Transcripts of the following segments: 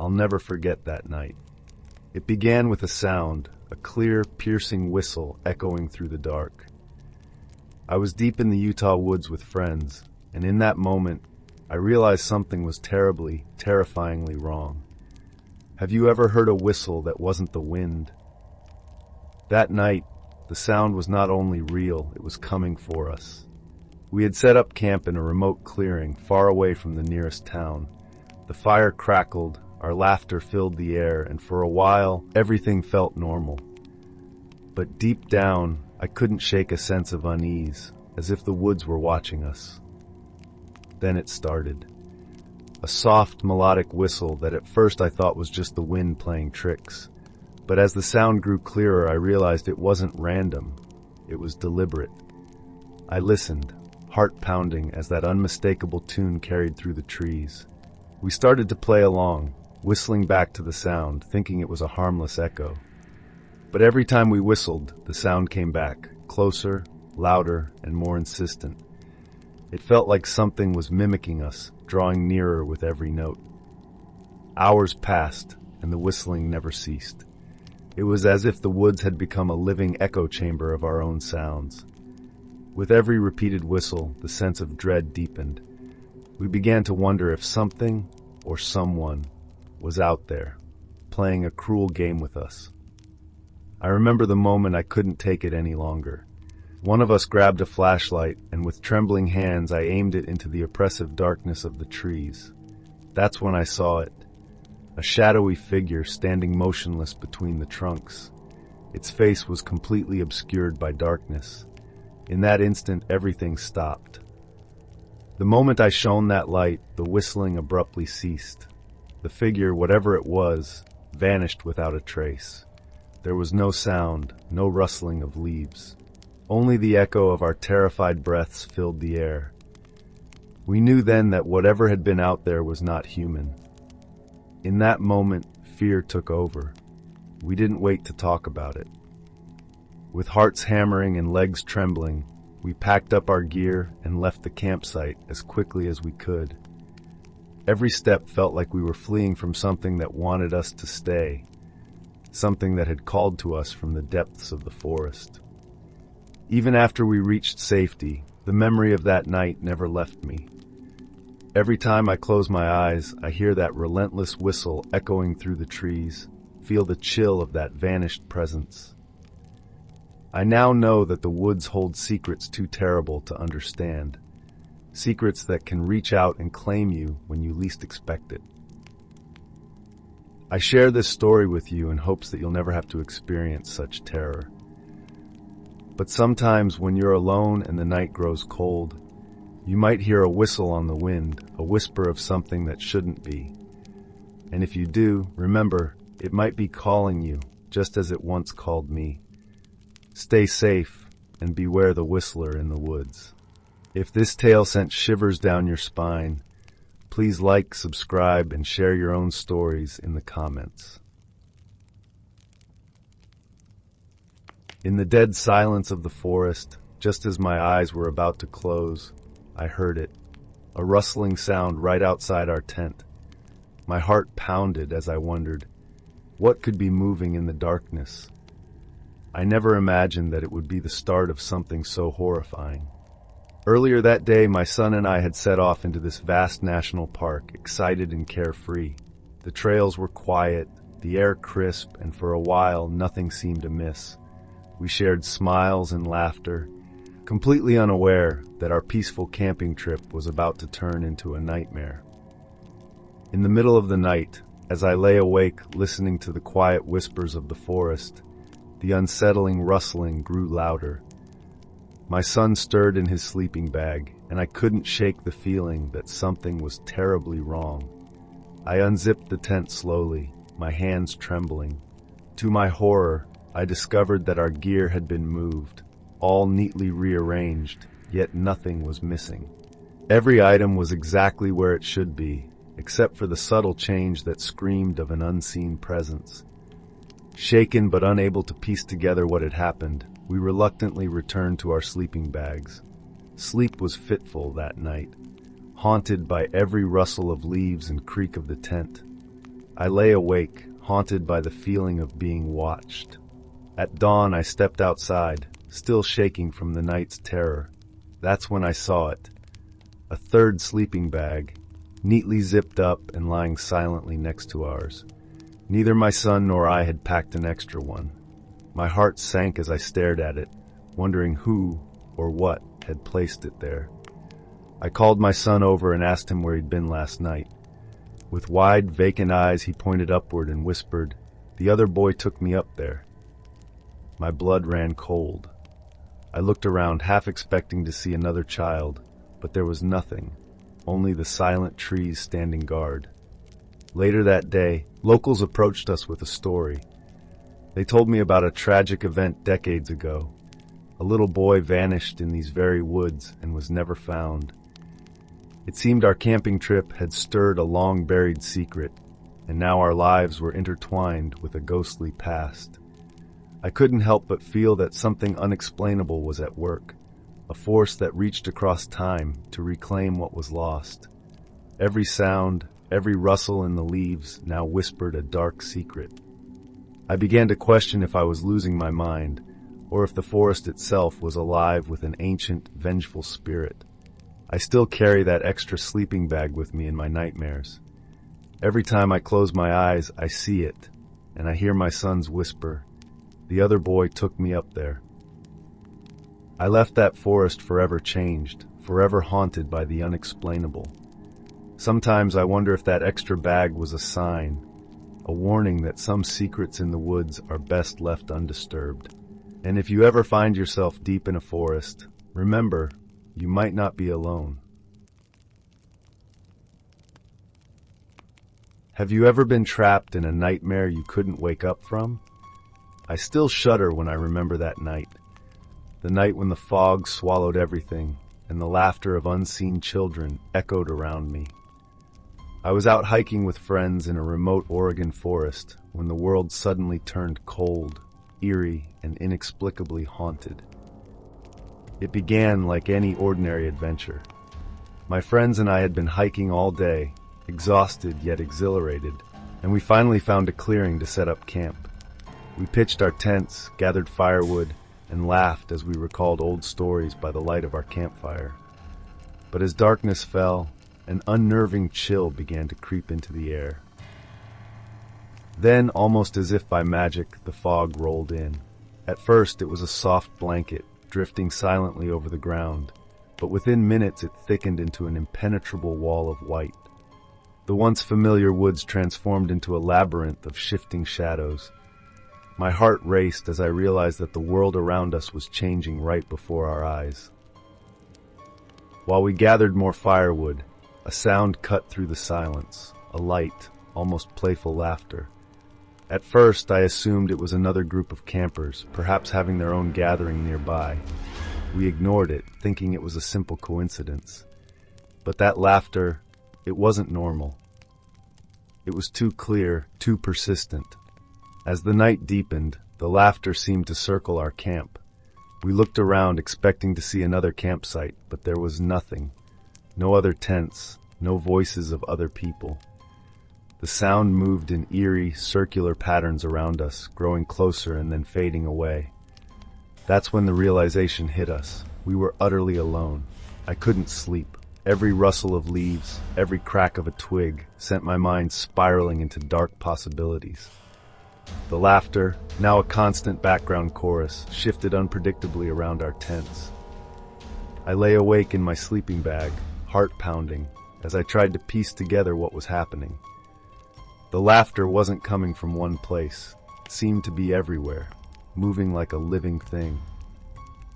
I'll never forget that night. It began with a sound, a clear, piercing whistle echoing through the dark. I was deep in the Utah woods with friends, and in that moment, I realized something was terribly, terrifyingly wrong. Have you ever heard a whistle that wasn't the wind? That night, the sound was not only real, it was coming for us. We had set up camp in a remote clearing, far away from the nearest town. The fire crackled, our laughter filled the air, and for a while, everything felt normal. But deep down, I couldn't shake a sense of unease, as if the woods were watching us. Then it started. A soft, melodic whistle that at first I thought was just the wind playing tricks. But as the sound grew clearer, I realized it wasn't random. It was deliberate. I listened, heart pounding as that unmistakable tune carried through the trees. We started to play along, whistling back to the sound, thinking it was a harmless echo. But every time we whistled, the sound came back, closer, louder, and more insistent. It felt like something was mimicking us, drawing nearer with every note. Hours passed, and the whistling never ceased. It was as if the woods had become a living echo chamber of our own sounds. With every repeated whistle, the sense of dread deepened. We began to wonder if something, or someone, was out there, playing a cruel game with us. I remember the moment I couldn't take it any longer. One of us grabbed a flashlight, and with trembling hands I aimed it into the oppressive darkness of the trees. That's when I saw it. A shadowy figure standing motionless between the trunks. Its face was completely obscured by darkness. In that instant, everything stopped. The moment I shone that light, the whistling abruptly ceased. The figure, whatever it was, vanished without a trace. There was no sound, no rustling of leaves. Only the echo of our terrified breaths filled the air. We knew then that whatever had been out there was not human. In that moment, fear took over. We didn't wait to talk about it. With hearts hammering and legs trembling, we packed up our gear and left the campsite as quickly as we could. Every step felt like we were fleeing from something that wanted us to stay, something that had called to us from the depths of the forest. Even after we reached safety, the memory of that night never left me. Every time I close my eyes, I hear that relentless whistle echoing through the trees, feel the chill of that vanished presence. I now know that the woods hold secrets too terrible to understand, secrets that can reach out and claim you when you least expect it. I share this story with you in hopes that you'll never have to experience such terror. But sometimes when you're alone and the night grows cold, you might hear a whistle on the wind, a whisper of something that shouldn't be. And if you do, remember, it might be calling you, just as it once called me. Stay safe, and beware the whistler in the woods. If this tale sent shivers down your spine, please like, subscribe, and share your own stories in the comments. In the dead silence of the forest, just as my eyes were about to close, I heard it, a rustling sound right outside our tent. My heart pounded as I wondered, what could be moving in the darkness? I never imagined that it would be the start of something so horrifying. Earlier that day, my son and I had set off into this vast national park, excited and carefree. The trails were quiet, the air crisp, and for a while, nothing seemed amiss. We shared smiles and laughter, completely unaware that our peaceful camping trip was about to turn into a nightmare. In the middle of the night, as I lay awake listening to the quiet whispers of the forest, the unsettling rustling grew louder. My son stirred in his sleeping bag, and I couldn't shake the feeling that something was terribly wrong. I unzipped the tent slowly, my hands trembling. To my horror, I discovered that our gear had been moved, all neatly rearranged, yet nothing was missing. Every item was exactly where it should be, except for the subtle change that screamed of an unseen presence. Shaken but unable to piece together what had happened, we reluctantly returned to our sleeping bags. Sleep was fitful that night, haunted by every rustle of leaves and creak of the tent. I lay awake, haunted by the feeling of being watched. At dawn, I stepped outside, still shaking from the night's terror. That's when I saw it. A third sleeping bag, neatly zipped up and lying silently next to ours. Neither my son nor I had packed an extra one. My heart sank as I stared at it, wondering who or what had placed it there. I called my son over and asked him where he'd been last night. With wide, vacant eyes, he pointed upward and whispered, "The other boy took me up there." My blood ran cold. I looked around, half expecting to see another child, but there was nothing, only the silent trees standing guard. Later that day, locals approached us with a story. They told me about a tragic event decades ago. A little boy vanished in these very woods and was never found. It seemed our camping trip had stirred a long-buried secret, and now our lives were intertwined with a ghostly past. I couldn't help but feel that something unexplainable was at work, a force that reached across time to reclaim what was lost. Every sound, every rustle in the leaves now whispered a dark secret. I began to question if I was losing my mind, or if the forest itself was alive with an ancient, vengeful spirit. I still carry that extra sleeping bag with me in my nightmares. Every time I close my eyes, I see it, and I hear my son's whisper, "The other boy took me up there." I left that forest forever changed, forever haunted by the unexplainable. Sometimes I wonder if that extra bag was a sign, a warning that some secrets in the woods are best left undisturbed. And if you ever find yourself deep in a forest, remember, you might not be alone. Have you ever been trapped in a nightmare you couldn't wake up from? I still shudder when I remember that night. The night when the fog swallowed everything, and the laughter of unseen children echoed around me. I was out hiking with friends in a remote Oregon forest when the world suddenly turned cold, eerie, and inexplicably haunted. It began like any ordinary adventure. My friends and I had been hiking all day, exhausted yet exhilarated, and we finally found a clearing to set up camp. We pitched our tents, gathered firewood, and laughed as we recalled old stories by the light of our campfire. But as darkness fell, an unnerving chill began to creep into the air. Then, almost as if by magic, the fog rolled in. At first, it was a soft blanket, drifting silently over the ground, but within minutes it thickened into an impenetrable wall of white. The once familiar woods transformed into a labyrinth of shifting shadows. My heart raced as I realized that the world around us was changing right before our eyes. While we gathered more firewood, a sound cut through the silence, a light, almost playful laughter. At first, I assumed it was another group of campers, perhaps having their own gathering nearby. We ignored it, thinking it was a simple coincidence. But that laughter, it wasn't normal. It was too clear, too persistent. As the night deepened, the laughter seemed to circle our camp. We looked around, expecting to see another campsite, but there was nothing. No other tents, no voices of other people. The sound moved in eerie, circular patterns around us, growing closer and then fading away. That's when the realization hit us. We were utterly alone. I couldn't sleep. Every rustle of leaves, every crack of a twig sent my mind spiraling into dark possibilities. The laughter, now a constant background chorus, shifted unpredictably around our tents. I lay awake in my sleeping bag, heart pounding, as I tried to piece together what was happening. The laughter wasn't coming from one place. It seemed to be everywhere, moving like a living thing.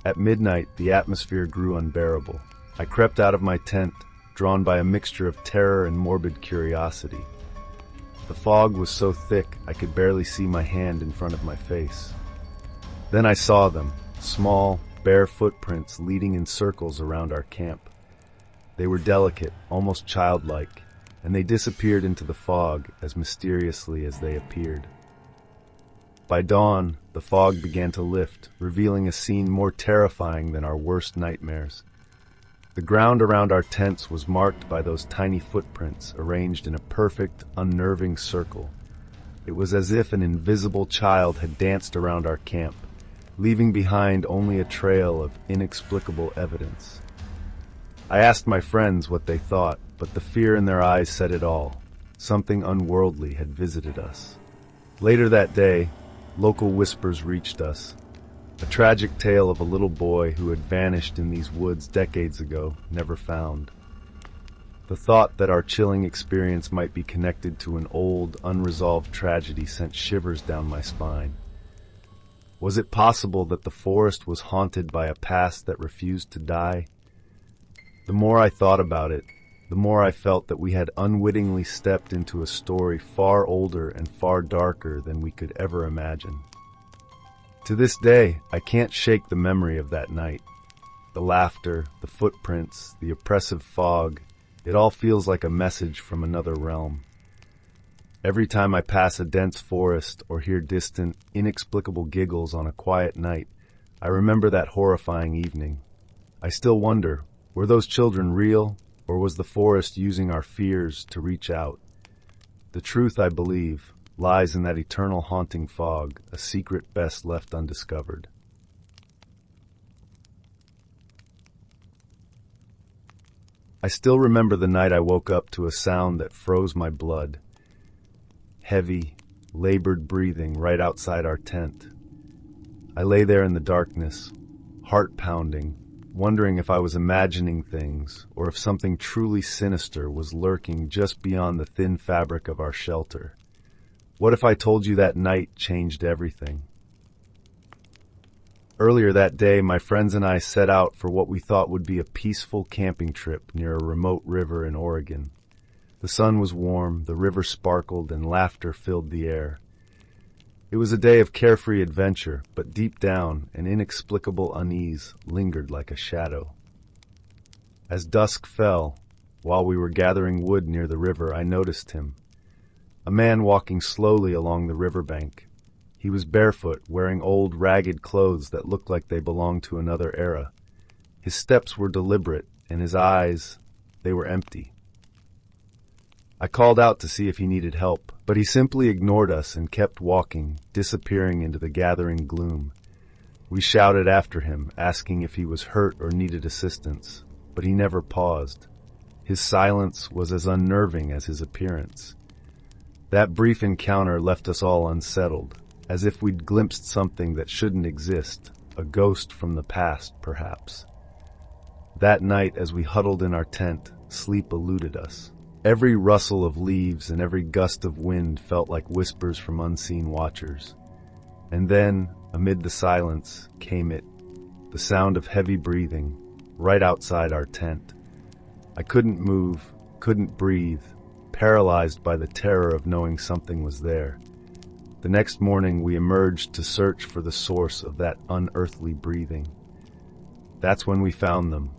At midnight, the atmosphere grew unbearable. I crept out of my tent, drawn by a mixture of terror and morbid curiosity. The fog was so thick I could barely see my hand in front of my face. Then I saw them, small, bare footprints leading in circles around our camp. They were delicate, almost childlike, and they disappeared into the fog as mysteriously as they appeared. By dawn, the fog began to lift, revealing a scene more terrifying than our worst nightmares. The ground around our tents was marked by those tiny footprints arranged in a perfect, unnerving circle. It was as if an invisible child had danced around our camp, leaving behind only a trail of inexplicable evidence. I asked my friends what they thought, but the fear in their eyes said it all. Something unworldly had visited us. Later that day, local whispers reached us. A tragic tale of a little boy who had vanished in these woods decades ago, never found. The thought that our chilling experience might be connected to an old, unresolved tragedy sent shivers down my spine. Was it possible that the forest was haunted by a past that refused to die? The more I thought about it, the more I felt that we had unwittingly stepped into a story far older and far darker than we could ever imagine. To this day, I can't shake the memory of that night. The laughter, the footprints, the oppressive fog, it all feels like a message from another realm. Every time I pass a dense forest or hear distant, inexplicable giggles on a quiet night, I remember that horrifying evening. I still wonder, were those children real, or was the forest using our fears to reach out? The truth, I believe, lies in that eternal haunting fog, a secret best left undiscovered. I still remember the night I woke up to a sound that froze my blood. Heavy, labored breathing right outside our tent. I lay there in the darkness, heart pounding, wondering if I was imagining things or if something truly sinister was lurking just beyond the thin fabric of our shelter. What if I told you that night changed everything? Earlier that day, my friends and I set out for what we thought would be a peaceful camping trip near a remote river in Oregon. The sun was warm, the river sparkled, and laughter filled the air. It was a day of carefree adventure, but deep down, an inexplicable unease lingered like a shadow. As dusk fell, while we were gathering wood near the river, I noticed him. A man walking slowly along the riverbank. He was barefoot, wearing old, ragged clothes that looked like they belonged to another era. His steps were deliberate, and his eyes, they were empty. I called out to see if he needed help, but he simply ignored us and kept walking, disappearing into the gathering gloom. We shouted after him, asking if he was hurt or needed assistance, but he never paused. His silence was as unnerving as his appearance. That brief encounter left us all unsettled, as if we'd glimpsed something that shouldn't exist, a ghost from the past, perhaps. That night, as we huddled in our tent, sleep eluded us. Every rustle of leaves and every gust of wind felt like whispers from unseen watchers. And then, amid the silence, came it, the sound of heavy breathing, right outside our tent. I couldn't move, couldn't breathe, paralyzed by the terror of knowing something was there. The next morning, we emerged to search for the source of that unearthly breathing. That's when we found them.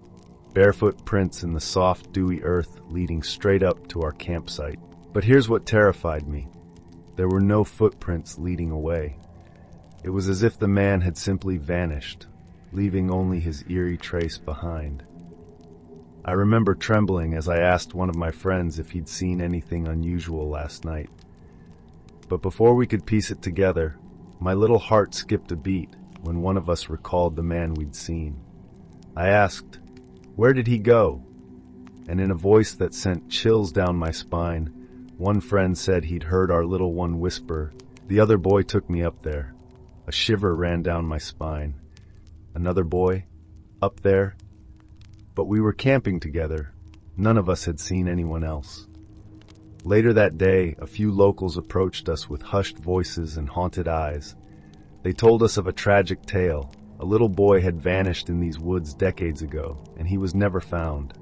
Barefoot prints in the soft, dewy earth leading straight up to our campsite. But here's what terrified me. There were no footprints leading away. It was as if the man had simply vanished, leaving only his eerie trace behind. I remember trembling as I asked one of my friends if he'd seen anything unusual last night. But before we could piece it together, my little heart skipped a beat when one of us recalled the man we'd seen. I asked, "Where did he go?" And in a voice that sent chills down my spine, one friend said he'd heard our little one whisper, "The other boy took me up there." A shiver ran down my spine. Another boy? Up there? But we were camping together. None of us had seen anyone else. Later that day, a few locals approached us with hushed voices and haunted eyes. They told us of a tragic tale. A little boy had vanished in these woods decades ago, and he was never found.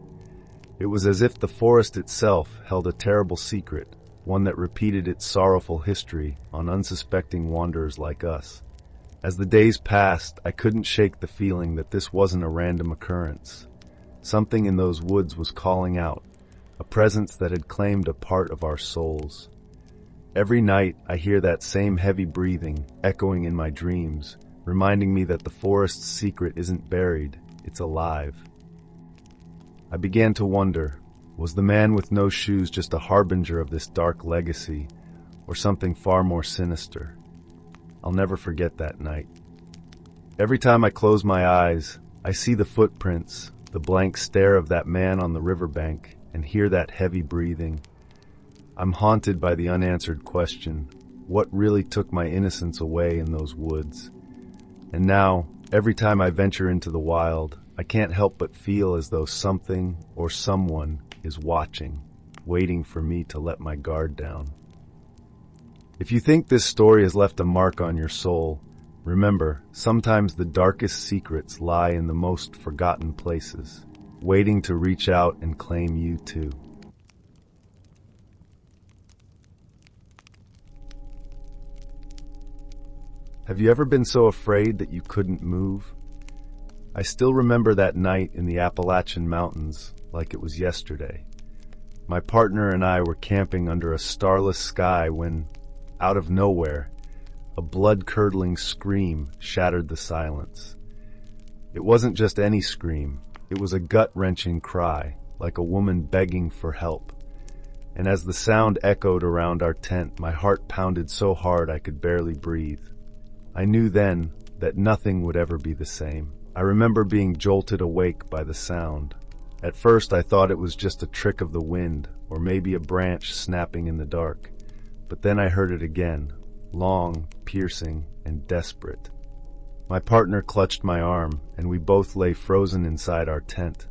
It was as if the forest itself held a terrible secret, one that repeated its sorrowful history on unsuspecting wanderers like us. As the days passed, I couldn't shake the feeling that this wasn't a random occurrence. Something in those woods was calling out, a presence that had claimed a part of our souls. Every night, I hear that same heavy breathing echoing in my dreams, reminding me that the forest's secret isn't buried, it's alive. I began to wonder, was the man with no shoes just a harbinger of this dark legacy, or something far more sinister? I'll never forget that night. Every time I close my eyes, I see the footprints, the blank stare of that man on the riverbank, and hear that heavy breathing. I'm haunted by the unanswered question, what really took my innocence away in those woods? And now, every time I venture into the wild, I can't help but feel as though something or someone is watching, waiting for me to let my guard down. If you think this story has left a mark on your soul, remember, sometimes the darkest secrets lie in the most forgotten places, waiting to reach out and claim you too. Have you ever been so afraid that you couldn't move? I still remember that night in the Appalachian Mountains like it was yesterday. My partner and I were camping under a starless sky when, out of nowhere, a blood-curdling scream shattered the silence. It wasn't just any scream, it was a gut-wrenching cry, like a woman begging for help. And as the sound echoed around our tent, my heart pounded so hard I could barely breathe. I knew then that nothing would ever be the same. I remember being jolted awake by the sound. At first I thought it was just a trick of the wind, or maybe a branch snapping in the dark. But then I heard it again, long, piercing, and desperate. My partner clutched my arm, and we both lay frozen inside our tent.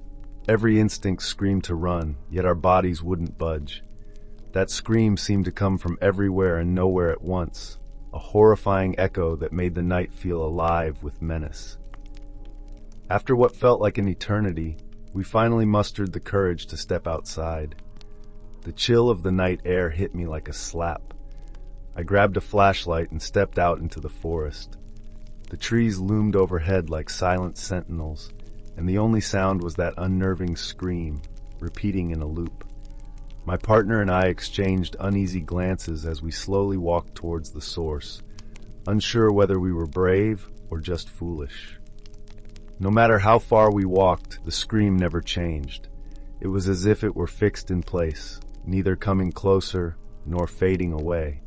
Every instinct screamed to run, yet our bodies wouldn't budge. That scream seemed to come from everywhere and nowhere at once, a horrifying echo that made the night feel alive with menace. After what felt like an eternity, we finally mustered the courage to step outside. The chill of the night air hit me like a slap. I grabbed a flashlight and stepped out into the forest. The trees loomed overhead like silent sentinels, and the only sound was that unnerving scream, repeating in a loop. My partner and I exchanged uneasy glances as we slowly walked towards the source, unsure whether we were brave or just foolish. No matter how far we walked, the scream never changed. It was as if it were fixed in place, neither coming closer nor fading away.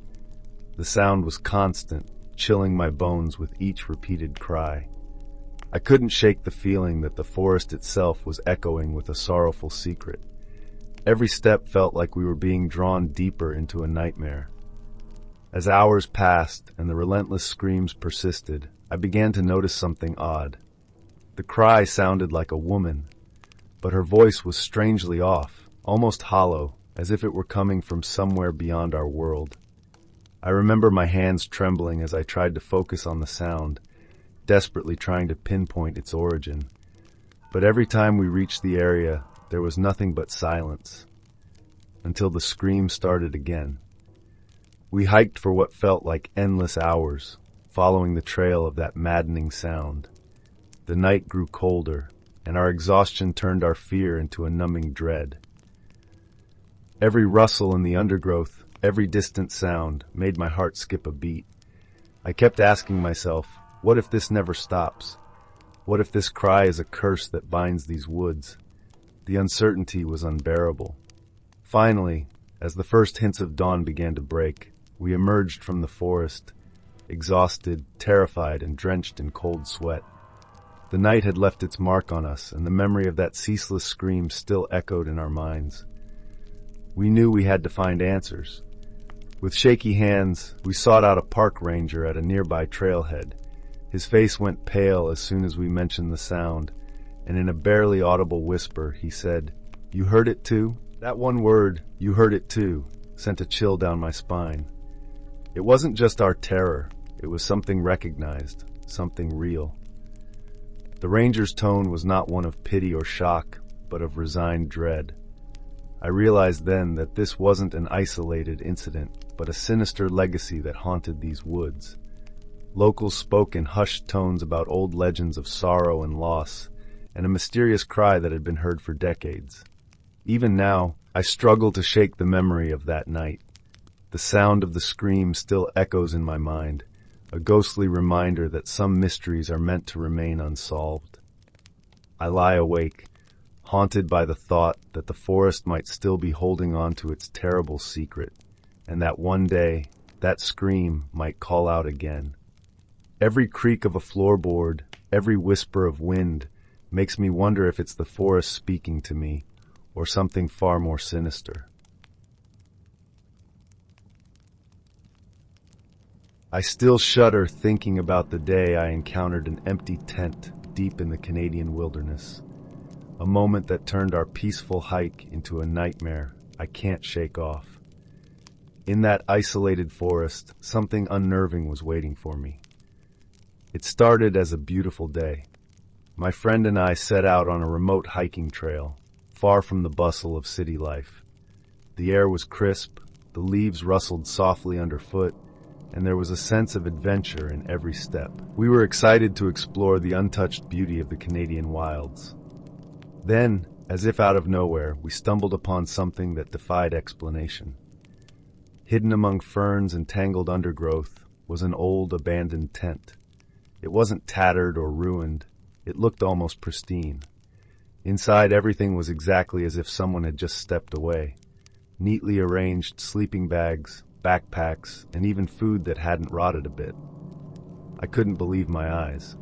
The sound was constant, chilling my bones with each repeated cry. I couldn't shake the feeling that the forest itself was echoing with a sorrowful secret. Every step felt like we were being drawn deeper into a nightmare. As hours passed and the relentless screams persisted, I began to notice something odd. The cry sounded like a woman, but her voice was strangely off, almost hollow, as if it were coming from somewhere beyond our world. I remember my hands trembling as I tried to focus on the sound, desperately trying to pinpoint its origin. But every time we reached the area, there was nothing but silence, until the scream started again. We hiked for what felt like endless hours, following the trail of that maddening sound. The night grew colder, and our exhaustion turned our fear into a numbing dread. Every rustle in the undergrowth, every distant sound, made my heart skip a beat. I kept asking myself, what if this never stops? What if this cry is a curse that binds these woods? The uncertainty was unbearable. Finally, as the first hints of dawn began to break, we emerged from the forest, exhausted, terrified, and drenched in cold sweat. The night had left its mark on us, and the memory of that ceaseless scream still echoed in our minds. We knew we had to find answers. With shaky hands, we sought out a park ranger at a nearby trailhead. His face went pale as soon as we mentioned the sound, and in a barely audible whisper, he said, "You heard it too?" That one word, "you heard it too," sent a chill down my spine. It wasn't just our terror, it was something recognized, something real. The ranger's tone was not one of pity or shock, but of resigned dread. I realized then that this wasn't an isolated incident, but a sinister legacy that haunted these woods. Locals spoke in hushed tones about old legends of sorrow and loss, and a mysterious cry that had been heard for decades. Even now, I struggle to shake the memory of that night. The sound of the scream still echoes in my mind, a ghostly reminder that some mysteries are meant to remain unsolved. I lie awake, haunted by the thought that the forest might still be holding on to its terrible secret, and that one day that scream might call out again. Every creak of a floorboard, every whisper of wind makes me wonder if it's the forest speaking to me, or something far more sinister. I still shudder thinking about the day I encountered an empty tent deep in the Canadian wilderness, a moment that turned our peaceful hike into a nightmare I can't shake off. In that isolated forest, something unnerving was waiting for me. It started as a beautiful day. My friend and I set out on a remote hiking trail, far from the bustle of city life. The air was crisp, the leaves rustled softly underfoot, and there was a sense of adventure in every step. We were excited to explore the untouched beauty of the Canadian wilds. Then, as if out of nowhere, we stumbled upon something that defied explanation. Hidden among ferns and tangled undergrowth was an old, abandoned tent. It wasn't tattered or ruined. It looked almost pristine. Inside, everything was exactly as if someone had just stepped away. Neatly arranged sleeping bags, backpacks, and even food that hadn't rotted a bit. I couldn't believe my eyes.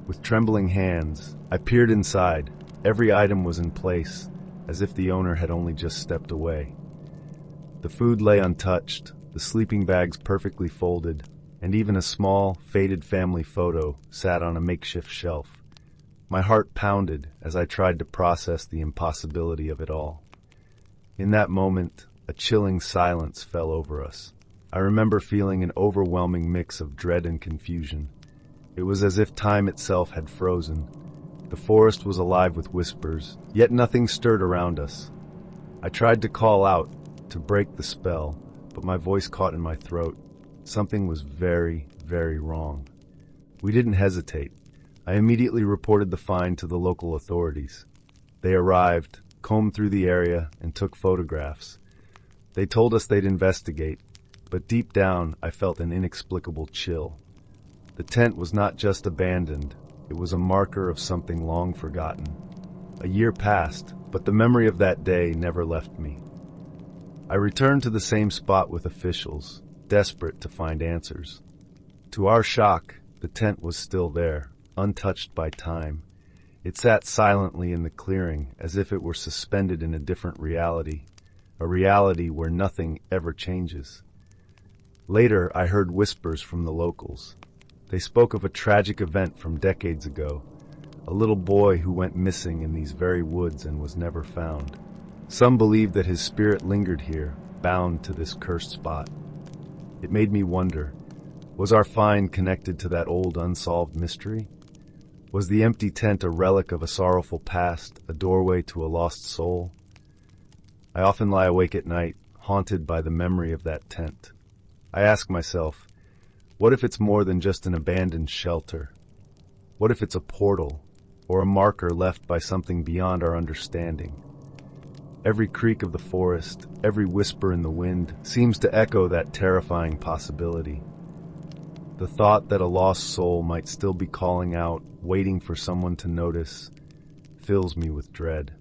With trembling hands, I peered inside. Every item was in place, as if the owner had only just stepped away. The food lay untouched, the sleeping bags perfectly folded, and even a small, faded family photo sat on a makeshift shelf. My heart pounded as I tried to process the impossibility of it all. In that moment, a chilling silence fell over us. I remember feeling an overwhelming mix of dread and confusion. It was as if time itself had frozen. The forest was alive with whispers, yet nothing stirred around us. I tried to call out, to break the spell, but my voice caught in my throat. Something was very, very wrong. We didn't hesitate. I immediately reported the find to the local authorities. They arrived, combed through the area, and took photographs. They told us they'd investigate, but deep down I felt an inexplicable chill. The tent was not just abandoned, it was a marker of something long forgotten. A year passed, but the memory of that day never left me. I returned to the same spot with officials, desperate to find answers. To our shock, the tent was still there, untouched by time. It sat silently in the clearing, as if it were suspended in a different reality, a reality where nothing ever changes. Later, I heard whispers from the locals. They spoke of a tragic event from decades ago, a little boy who went missing in these very woods and was never found. Some believed that his spirit lingered here, bound to this cursed spot. It made me wonder, was our find connected to that old unsolved mystery? Was the empty tent a relic of a sorrowful past, a doorway to a lost soul? I often lie awake at night, haunted by the memory of that tent. I ask myself, what if it's more than just an abandoned shelter? What if it's a portal, or a marker left by something beyond our understanding? Every creak of the forest, every whisper in the wind, seems to echo that terrifying possibility. The thought that a lost soul might still be calling out, waiting for someone to notice, fills me with dread.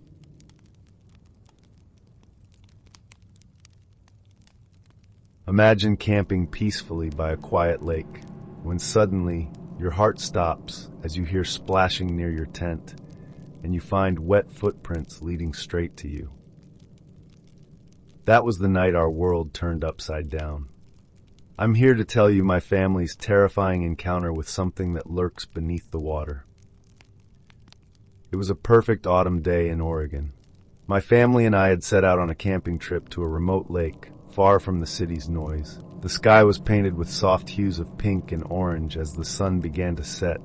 Imagine camping peacefully by a quiet lake, when suddenly your heart stops as you hear splashing near your tent, and you find wet footprints leading straight to you. That was the night our world turned upside down. I'm here to tell you my family's terrifying encounter with something that lurks beneath the water. It was a perfect autumn day in Oregon. My family and I had set out on a camping trip to a remote lake, far from the city's noise. The sky was painted with soft hues of pink and orange as the sun began to set,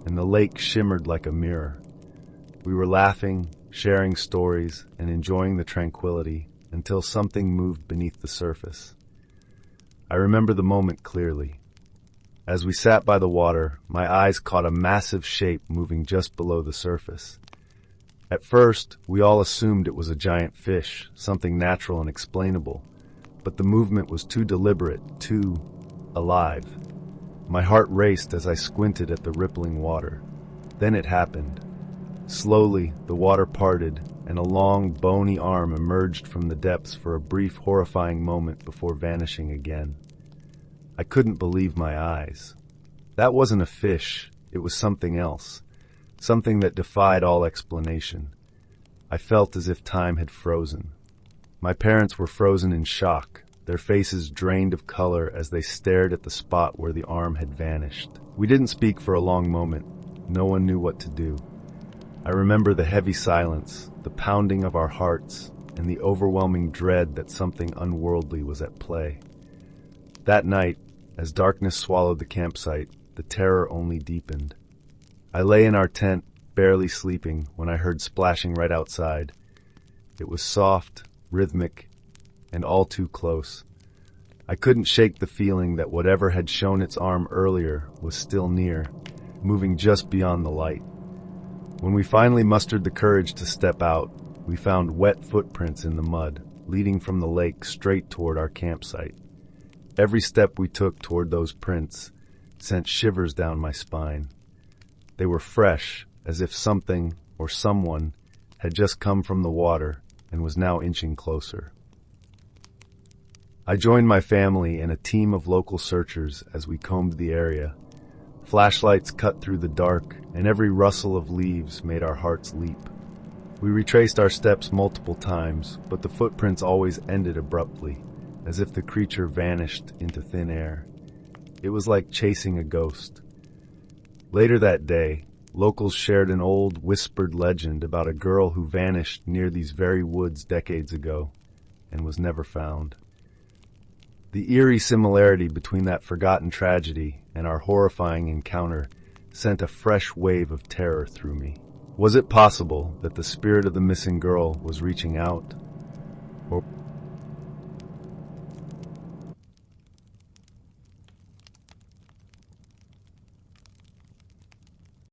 and the lake shimmered like a mirror. We were laughing, sharing stories, and enjoying the tranquility until something moved beneath the surface. I remember the moment clearly. As we sat by the water, my eyes caught a massive shape moving just below the surface. At first, we all assumed it was a giant fish, something natural and explainable. But the movement was too deliberate, too alive. My heart raced as I squinted at the rippling water. Then it happened. Slowly, the water parted, and a long, bony arm emerged from the depths for a brief, horrifying moment before vanishing again. I couldn't believe my eyes. That wasn't a fish, it was something else, something that defied all explanation. I felt as if time had frozen. My parents were frozen in shock, their faces drained of color as they stared at the spot where the arm had vanished. We didn't speak for a long moment. No one knew what to do. I remember the heavy silence, the pounding of our hearts, and the overwhelming dread that something unworldly was at play. That night, as darkness swallowed the campsite, the terror only deepened. I lay in our tent, barely sleeping, when I heard splashing right outside. It was soft, rhythmic, and all too close. I couldn't shake the feeling that whatever had shown its arm earlier was still near, moving just beyond the light. When we finally mustered the courage to step out, we found wet footprints in the mud, leading from the lake straight toward our campsite. Every step we took toward those prints sent shivers down my spine. They were fresh, as if something or someone had just come from the water and was now inching closer. I joined my family and a team of local searchers as we combed the area. Flashlights cut through the dark, and every rustle of leaves made our hearts leap. We retraced our steps multiple times, but the footprints always ended abruptly, as if the creature vanished into thin air. It was like chasing a ghost. Later that day, locals shared an old, whispered legend about a girl who vanished near these very woods decades ago and was never found. The eerie similarity between that forgotten tragedy and our horrifying encounter sent a fresh wave of terror through me. Was it possible that the spirit of the missing girl was reaching out? Or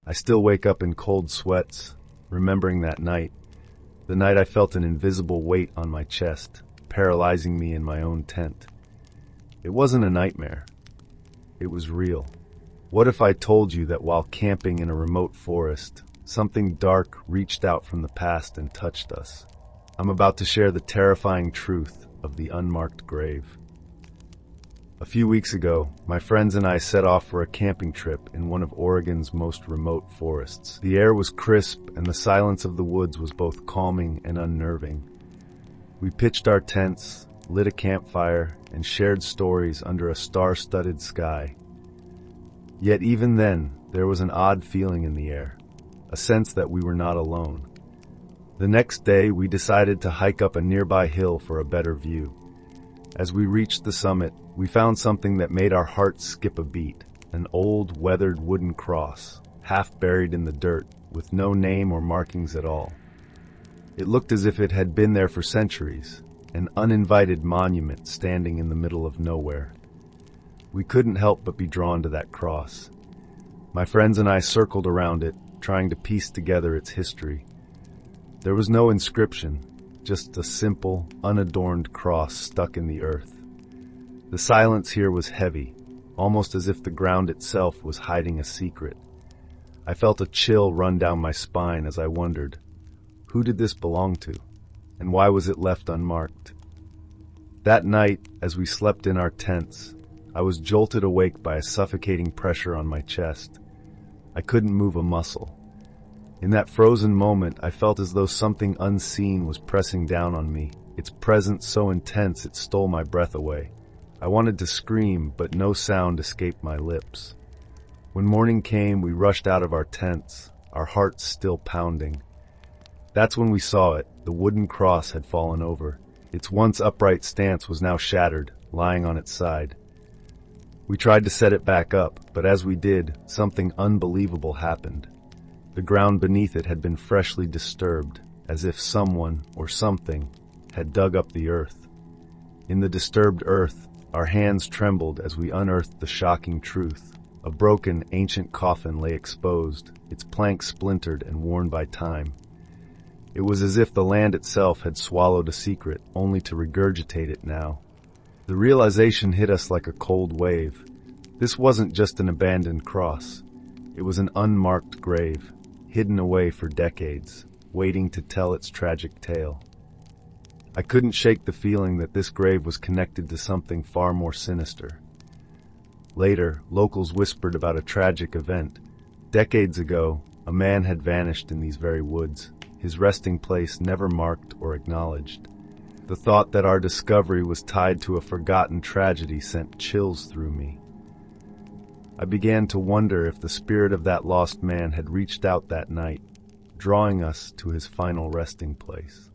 I still wake up in cold sweats, remembering that night, the night I felt an invisible weight on my chest, paralyzing me in my own tent. It wasn't a nightmare. It was real. What if I told you that while camping in a remote forest, something dark reached out from the past and touched us? I'm about to share the terrifying truth of the unmarked grave. A few weeks ago, my friends and I set off for a camping trip in one of Oregon's most remote forests. The air was crisp and the silence of the woods was both calming and unnerving. We pitched our tents, lit a campfire, and shared stories under a star-studded sky. Yet even then, there was an odd feeling in the air, a sense that we were not alone. The next day, we decided to hike up a nearby hill for a better view. As we reached the summit, we found something that made our hearts skip a beat, an old, weathered wooden cross, half buried in the dirt, with no name or markings at all. It looked as if it had been there for centuries, an uninvited monument standing in the middle of nowhere. We couldn't help but be drawn to that cross. My friends and I circled around it, trying to piece together its history. There was no inscription, just a simple, unadorned cross stuck in the earth. The silence here was heavy, almost as if the ground itself was hiding a secret. I felt a chill run down my spine as I wondered, who did this belong to? And why was it left unmarked? That night, as we slept in our tents, I was jolted awake by a suffocating pressure on my chest. I couldn't move a muscle. In that frozen moment, I felt as though something unseen was pressing down on me, its presence so intense it stole my breath away. I wanted to scream, but no sound escaped my lips. When morning came, we rushed out of our tents, our hearts still pounding. That's when we saw it. The wooden cross had fallen over. Its once upright stance was now shattered, lying on its side. We tried to set it back up, but as we did, something unbelievable happened. The ground beneath it had been freshly disturbed, as if someone or something had dug up the earth. In the disturbed earth, our hands trembled as we unearthed the shocking truth. A broken, ancient coffin lay exposed, its planks splintered and worn by time. It was as if the land itself had swallowed a secret, only to regurgitate it now. The realization hit us like a cold wave. This wasn't just an abandoned cross. It was an unmarked grave, hidden away for decades. waiting to tell its tragic tale. I couldn't shake the feeling that this grave was connected to something far more sinister. Later, locals whispered about a tragic event. Decades ago, a man had vanished in these very woods, his resting place never marked or acknowledged. The thought that our discovery was tied to a forgotten tragedy sent chills through me. I began to wonder if the spirit of that lost man had reached out that night, drawing us to his final resting place.